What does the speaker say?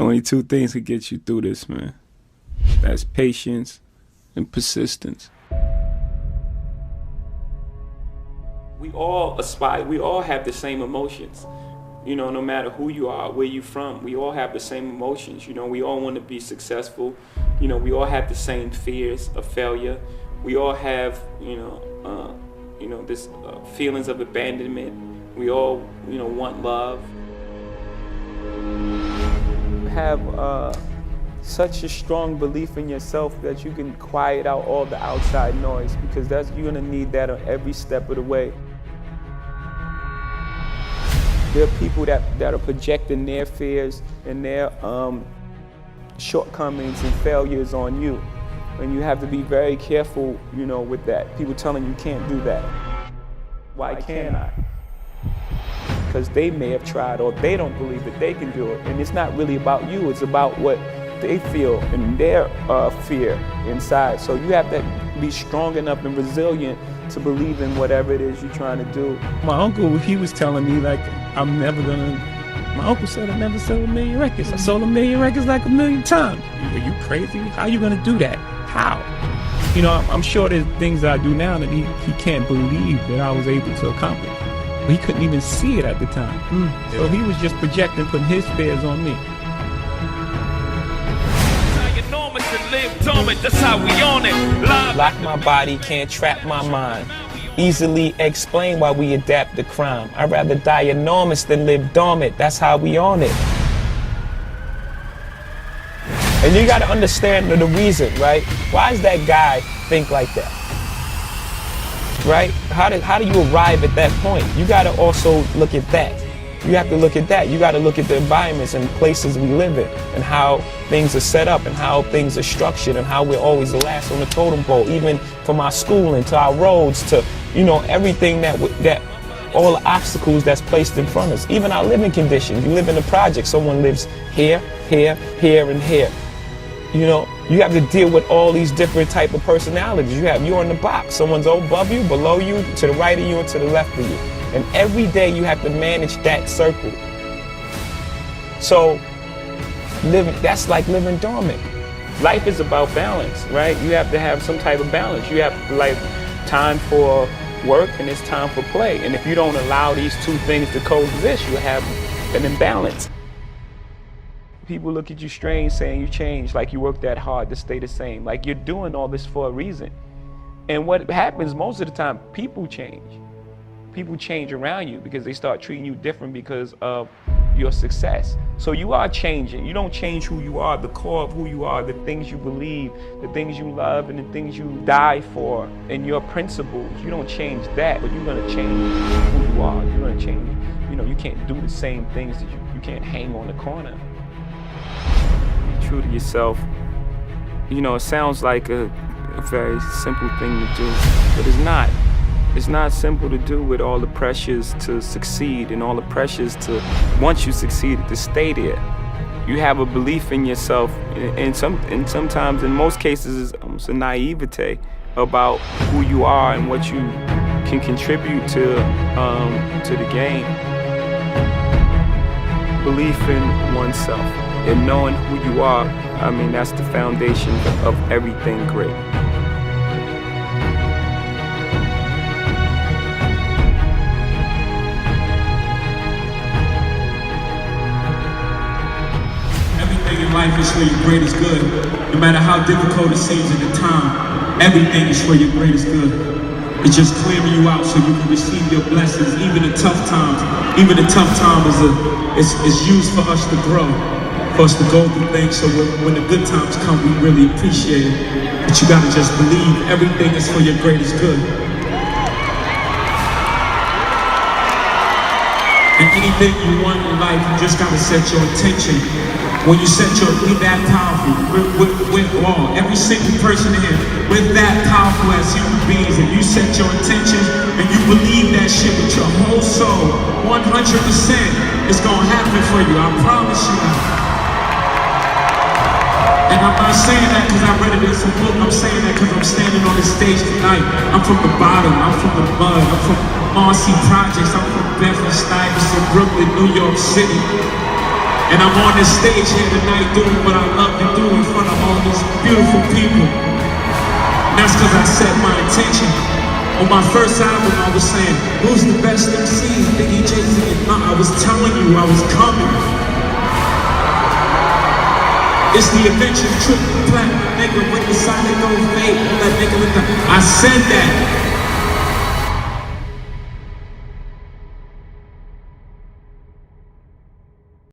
Only two things can get you through this, man. That's patience and persistence. We all aspire, we all have the same emotions. You know, no matter who you are, where you from, we all have the same emotions. You know, we all want to be successful. You know, we all have the same fears of failure. We all have, this feelings of abandonment. We all, want love. Have such a strong belief in yourself that you can quiet out all the outside noise, because you're gonna need that on every step of the way. There are people that are projecting their fears and their shortcomings and failures on you. And you have to be very careful, with that. People telling you can't do that. Why can't I? Because they may have tried, or they don't believe that they can do it. And it's not really about you, it's about what they feel and their fear inside. So you have to be strong enough and resilient to believe in whatever it is you're trying to do. My uncle, he was telling me, like, my uncle said I never sold 1 million records. I sold 1 million records like 1 million times. Are you crazy? How are you gonna do that? How? I'm sure there's things that I do now that he can't believe that I was able to accomplish. But he couldn't even see it at the time. So he was just projecting, putting his fears on me. That's how we on it. Lock my body, can't trap my mind. Easily explain why we adapt to crime. I'd rather die enormous than live dormant. That's how we on it. And you gotta understand the reason, right? Why does that guy think like that? Right? How do you arrive at that point? You gotta also look at that. You have to look at that. You gotta look at the environments and places we live in, and how things are set up, and how things are structured, and how we're always the last on the totem pole, even from our schooling to our roads to, everything that all the obstacles that's placed in front of us. Even our living conditions. You live in a project, someone lives here, here, here, and here. You have to deal with all these different type of personalities. You're in the box. Someone's above you, below you, to the right of you, and to the left of you. And every day you have to manage that circle. So that's like living dormant. Life is about balance, right? You have to have some type of balance. You have time for work and it's time for play. And if you don't allow these two things to coexist, you have an imbalance. People look at you strange saying you changed, like you worked that hard to stay the same, like you're doing all this for a reason. And what happens most of the time, people change. People change around you because they start treating you different because of your success. So you are changing. You don't change who you are, the core of who you are, the things you believe, the things you love, and the things you die for, and your principles. You don't change that, but you're gonna change who you are. You're gonna change, you can't do the same things that you can't hang on the corner. Be true to yourself. It sounds like a very simple thing to do, but it's not. It's not simple to do with all the pressures to succeed and all the pressures to, once you succeed, to stay there. You have a belief in yourself, and sometimes, in most cases, it's almost a naivete about who you are and what you can contribute to the game. Belief in oneself and knowing who you are, that's the foundation of everything great. Life is for your greatest good. No matter how difficult it seems at the time, everything is for your greatest good. It's just clearing you out so you can receive your blessings, even in tough times. Even the tough time is used for us to grow, for us to go through things. So when the good times come, we really appreciate it. But you gotta just believe everything is for your greatest good. And anything you want in life, you just gotta set your intention. When you set we're that powerful. We're all, every single person here, we're that powerful as human beings. And you set your intentions and you believe that shit with your whole soul, 100%, it's gonna happen for you. I promise you. And I'm not saying that because I read it in some book. I'm saying that because I'm standing on this stage tonight. I'm from the bottom. I'm from the mud. I'm from Marcy Projects. I'm from Bedford Stuyvesant, Brooklyn, New York City. And I'm on this stage here tonight doing what I love to do in front of all these beautiful people. And that's because I set my intention. On my first album, I was saying, who's the best MC? Biggie, Jay-Z, and I was telling you I was coming. It's the adventure trip, platinum nigga with the sonic gold fade. All that nigga with the, I said that.